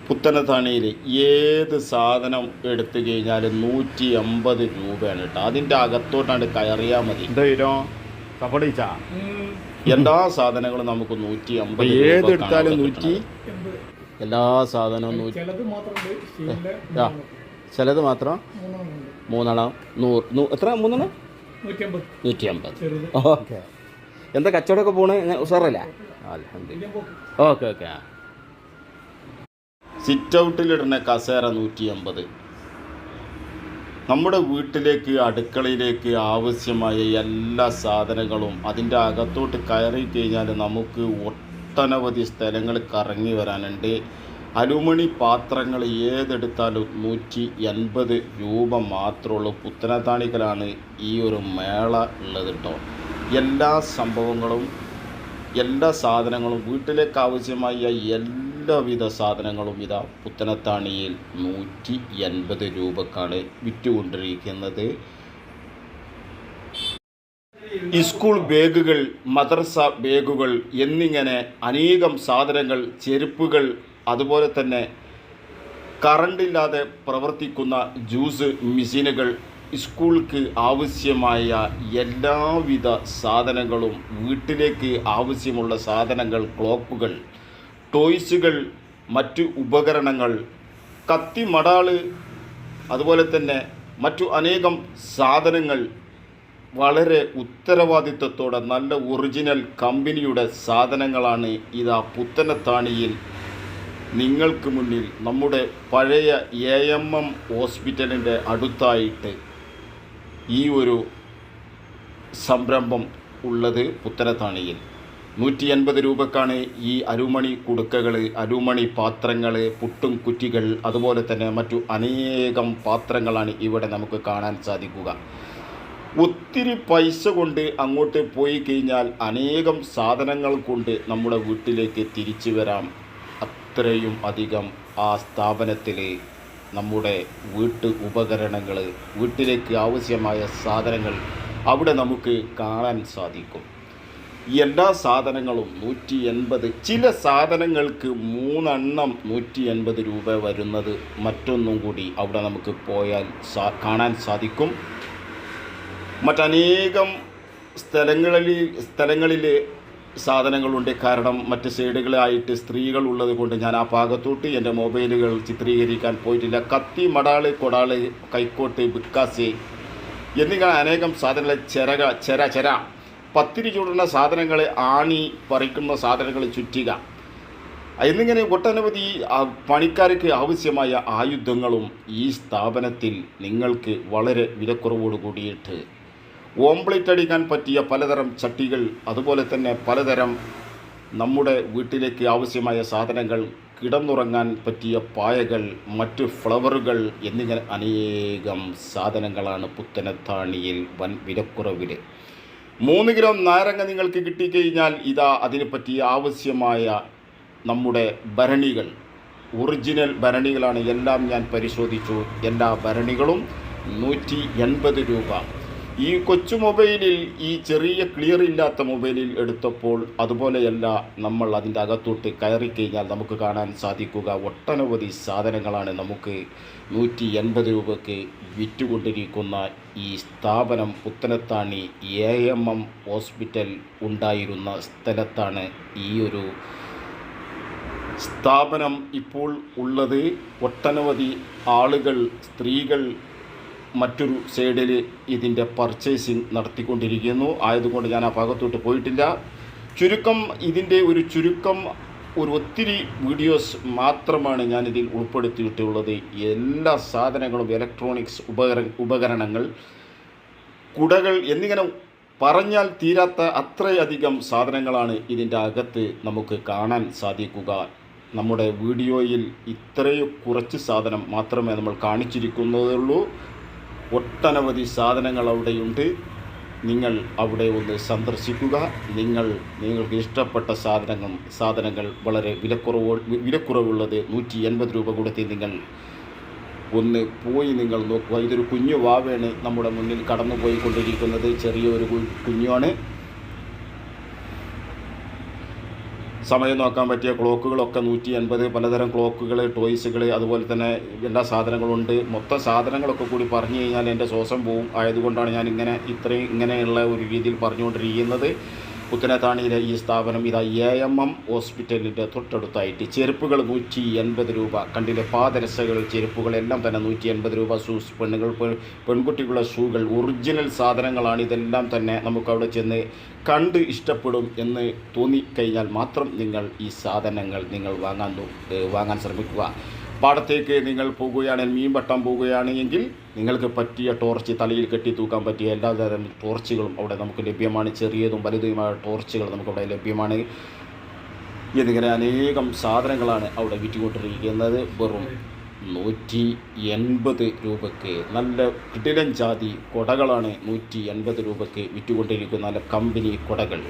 പുത്തനത്താണിയിൽ ഏത് സാധനം എടുത്തു കഴിഞ്ഞാലും 150 രൂപയാണ് കേട്ടോ. അതിൻ്റെ അകത്തോട്ടാണ്ട് കയറിയാൽ മതി. എന്താ കപ്പടിച്ച എല്ലാ സാധനങ്ങളും നമുക്ക് 150 ഏതെടുത്താലും 100. എല്ലാ സാധനവും ചിലത് മാത്രം 3 എത്ര 3 150. ഓക്കെ. എന്താ കച്ചവടമൊക്കെ പോണേ ഉസാറല്ലേ? അൽഹംദുലില്ലാ. Okay okay. സിറ്റ് ഔട്ടിലിടുന്ന കസേര 150. നമ്മുടെ വീട്ടിലേക്ക് അടുക്കളയിലേക്ക് ആവശ്യമായ എല്ലാ സാധനങ്ങളും അതിൻ്റെ അകത്തോട്ട് കയറി കഴിഞ്ഞാൽ നമുക്ക് ഒട്ടനവധി സ്ഥലങ്ങൾ കറങ്ങി വരാനുണ്ട്. അലുമിനി പാത്രങ്ങൾ ഏതെടുത്താലും 180 രൂപ മാത്രമുള്ളൂ. പുത്തനത്താണിക്കലാണ് ഈ ഒരു മേള ഉള്ളത് കേട്ടോ. എല്ലാ സംഭവങ്ങളും എല്ലാ സാധനങ്ങളും വീട്ടിലേക്ക് ആവശ്യമായ എല്ലാവിധ സാധനങ്ങളും ഇതാ പുത്തനത്താണിയിൽ 180 രൂപക്കാണ് വിറ്റുകൊണ്ടിരിക്കുന്നത്. സ്കൂൾ ബാഗുകൾ, മദ്രസ ബാഗുകൾ എന്നിങ്ങനെ അനേകം സാധനങ്ങൾ, ചെരുപ്പുകൾ, അതുപോലെ തന്നെ കറണ്ടില്ലാതെ പ്രവർത്തിക്കുന്ന ജ്യൂസ് മെഷീനുകൾ, സ്കൂൾക്ക് ആവശ്യമായ എല്ലാവിധ സാധനങ്ങളും, വീട്ടിലേക്ക് ആവശ്യമുള്ള സാധനങ്ങൾ, ക്ലോക്കുകൾ, ടോയ്സുകൾ, മറ്റു ഉപകരണങ്ങൾ, കത്തി, മടാള്, അതുപോലെ തന്നെ മറ്റു അനേകം സാധനങ്ങൾ വളരെ ഉത്തരവാദിത്വത്തോടെ നല്ല ഒറിജിനൽ കമ്പനിയുടെ സാധനങ്ങളാണ് ഇതാ പുത്തനത്താണിയിൽ നിങ്ങൾക്ക് മുന്നിൽ നമ്മുടെ പഴയ AMM ഹോസ്പിറ്റലിൻ്റെ അടുത്തായിട്ട് ഈ ഒരു സംരംഭം ഉള്ളത്. പുത്തനത്താണിയിൽ 180 രൂപക്കാണ് ഈ അലുമണി കുടുക്കകൾ, അലുമണി പാത്രങ്ങൾ, പുട്ടും കുറ്റികൾ, അതുപോലെ തന്നെ മറ്റു അനേകം പാത്രങ്ങളാണ് ഇവിടെ നമുക്ക് കാണാൻ സാധിക്കുക. ഒത്തിരി പൈസ കൊണ്ട് അങ്ങോട്ട് പോയി കഴിഞ്ഞാൽ അനേകം സാധനങ്ങൾ കൊണ്ട് നമ്മുടെ വീട്ടിലേക്ക് തിരിച്ചു വരാം. അത്രയും അധികം ആ സ്ഥാപനത്തിൽ നമ്മുടെ വീട്ടു ഉപകരണങ്ങൾ, വീട്ടിലേക്ക് ആവശ്യമായ സാധനങ്ങൾ അവിടെ നമുക്ക് കാണാൻ സാധിക്കും. എല്ലാ സാധനങ്ങളും 180. ചില സാധനങ്ങൾക്ക് 3 എണ്ണം 180 രൂപ വരുന്നത് മറ്റൊന്നും കൂടി അവിടെ നമുക്ക് പോയാൽ കാണാൻ സാധിക്കും. മറ്റനേകം സ്ഥലങ്ങളിൽ സാധനങ്ങളുണ്ട്. കാരണം മറ്റ് സൈഡുകളായിട്ട് സ്ത്രീകൾ ഉള്ളത് കൊണ്ട് ഞാൻ ആ ഭാഗത്തോട്ട് എൻ്റെ മൊബൈലുകൾ ചിത്രീകരിക്കാൻ പോയിട്ടില്ല. കത്തി, മടാള്, കൊടാള്, കൈക്കോട്ട്, ബിക്കാസ് എന്നിങ്ങനെ അനേകം സാധനങ്ങൾ, ചെര പത്തിരി ചൂടുന്ന സാധനങ്ങൾ, ആണി പറിക്കുന്ന സാധനങ്ങൾ, ചുറ്റിക എന്നിങ്ങനെ ഒട്ടനവധി പണിക്കാർക്ക് ആവശ്യമായ ആയുധങ്ങളും ഈ സ്ഥാപനത്തിൽ നിങ്ങൾക്ക് വളരെ വിലക്കുറവോട് കൂടിയിട്ട് ഓംപ്ലേറ്റ് അടിക്കാൻ പറ്റിയ പലതരം ചട്ടികൾ, അതുപോലെ തന്നെ പലതരം നമ്മുടെ വീട്ടിലേക്ക് ആവശ്യമായ സാധനങ്ങൾ, കിടന്നുറങ്ങാൻ പറ്റിയ പായകൾ, മറ്റ് ഫ്ലവറുകൾ എന്നിങ്ങനെ അനേകം സാധനങ്ങളാണ് പുത്തനത്താണിയിൽ വൻ വിലക്കുറവിൽ. 3 കിലോ നാരങ്ങ നിങ്ങൾക്ക് കിട്ടിക്കഴിഞ്ഞാൽ ഇതാ അതിന് പറ്റിയ ആവശ്യമായ നമ്മുടെ ഭരണികൾ, ഒറിജിനൽ ഭരണികളാണ്. എല്ലാം ഞാൻ പരിശോധിച്ചു. എല്ലാ ഭരണികളും 180 രൂപ. ഈ കൊച്ചു മൊബൈലിൽ, ഈ ചെറിയ ക്ലിയർ ഇല്ലാത്ത മൊബൈലിൽ എടുത്തപ്പോൾ അതുപോലെയല്ല നമ്മൾ അതിൻ്റെ അകത്തോട്ട് കയറിക്കഴിഞ്ഞാൽ നമുക്ക് കാണാൻ സാധിക്കുക. ഒട്ടനവധി സാധനങ്ങളാണ് നമുക്ക് 180 രൂപയ്ക്ക് വിറ്റുകൊണ്ടിരിക്കുന്ന ഈ സ്ഥാപനം. പുത്തനത്താണി AMM ഹോസ്പിറ്റൽ ഉണ്ടായിരുന്ന സ്ഥലത്താണ് ഈ ഒരു സ്ഥാപനം ഇപ്പോൾ ഉള്ളത്. ഒട്ടനവധി ആളുകൾ, സ്ത്രീകൾ മറ്റൊരു സൈഡിൽ ഇതിൻ്റെ പർച്ചേസിങ് നടത്തിക്കൊണ്ടിരിക്കുന്നു. ആയതുകൊണ്ട് ഞാൻ ആ ഭാഗത്തോട്ട് പോയിട്ടില്ല. ഇതിൻ്റെ ഒരു ചുരുക്കം, ഒരു ഒത്തിരി വീഡിയോസ് മാത്രമാണ് ഞാനിതിൽ ഉൾപ്പെടുത്തിയിട്ടുള്ളത്. എല്ലാ സാധനങ്ങളും, ഇലക്ട്രോണിക്സ് ഉപകരണങ്ങൾ, കുടകൾ എന്നിങ്ങനെ പറഞ്ഞാൽ തീരാത്ത അത്രയധികം സാധനങ്ങളാണ് ഇതിൻ്റെ അകത്ത് നമുക്ക് കാണാൻ സാധിക്കുക. നമ്മുടെ വീഡിയോയിൽ ഇത്രയും കുറച്ച് സാധനം മാത്രമേ നമ്മൾ കാണിച്ചിരിക്കുന്നതുള്ളൂ. ഒട്ടനവധി സാധനങ്ങൾ അവിടെയുണ്ട്. നിങ്ങൾ അവിടെ ഒന്ന് സന്ദർശിക്കുക. നിങ്ങൾക്ക് ഇഷ്ടപ്പെട്ട സാധനങ്ങൾ വളരെ വിലക്കുറവുള്ളത് 180 രൂപ കൊടുത്ത് നിങ്ങൾ ഒന്ന് പോയി നിങ്ങൾ നോക്കുക. ഇതൊരു കുഞ്ഞു വാവയാണ് നമ്മുടെ മുന്നിൽ കടന്നു പോയിക്കൊണ്ടിരിക്കുന്നത്. ചെറിയൊരു കുഞ്ഞുമാണ്. സമയം നോക്കാൻ പറ്റിയ ക്ലോക്കുകളൊക്കെ 180, പലതരം ക്ലോക്കുകൾ, ടോയ്സുകൾ, അതുപോലെ തന്നെ എല്ലാ സാധനങ്ങളുണ്ട്. മൊത്തം സാധനങ്ങളൊക്കെ കൂടി പറഞ്ഞു കഴിഞ്ഞാൽ എൻ്റെ ശ്വാസം പോവും. ആയതുകൊണ്ടാണ് ഞാൻ ഇങ്ങനെയുള്ള ഒരു രീതിയിൽ പറഞ്ഞുകൊണ്ടിരിക്കുന്നത്. പുത്തനത്താണിയിലെ ഈ സ്ഥാപനം ഇതാ AMM ഹോസ്പിറ്റലിൻ്റെ തൊട്ടടുത്തായിട്ട്. ചെരുപ്പുകൾ 180 രൂപ. കണ്ടിലെ പാദരസകൾ, ചെരുപ്പുകളെല്ലാം തന്നെ 180 രൂപ. ഷൂസ്, പെൺകുട്ടികളുടെ ഷൂകൾ, ഒറിജിനൽ സാധനങ്ങളാണ്. ഇതെല്ലാം തന്നെ നമുക്കവിടെ ചെന്ന് കണ്ട് ഇഷ്ടപ്പെടും എന്ന് തോന്നിക്കഴിഞ്ഞാൽ മാത്രം നിങ്ങൾ ഈ സാധനങ്ങൾ നിങ്ങൾ വാങ്ങാൻ ശ്രമിക്കുക. പാടത്തേക്ക് നിങ്ങൾ പോകുകയാണെങ്കിൽ, മീൻ വെട്ടാൻ പോകുകയാണെങ്കിൽ നിങ്ങൾക്ക് പറ്റിയ ടോർച്ച്, തലയിൽ കെട്ടി തൂക്കാൻ പറ്റിയ എല്ലാതരം ടോർച്ചുകളും അവിടെ നമുക്ക് ലഭ്യമാണ്. ചെറിയതും വലുതുമായ ടോർച്ചുകൾ നമുക്കവിടെ ലഭ്യമാണ്. എന്നിങ്ങനെ അനേകം സാധനങ്ങളാണ് അവിടെ വിറ്റുകൊണ്ടിരിക്കുന്നത്. വെറും 180 രൂപയ്ക്ക് നല്ല കിടിലൻ ജാതി കുടകളാണ് 180 രൂപയ്ക്ക് വിറ്റുകൊണ്ടിരിക്കുന്ന നല്ല കമ്പനി കുടകൾ.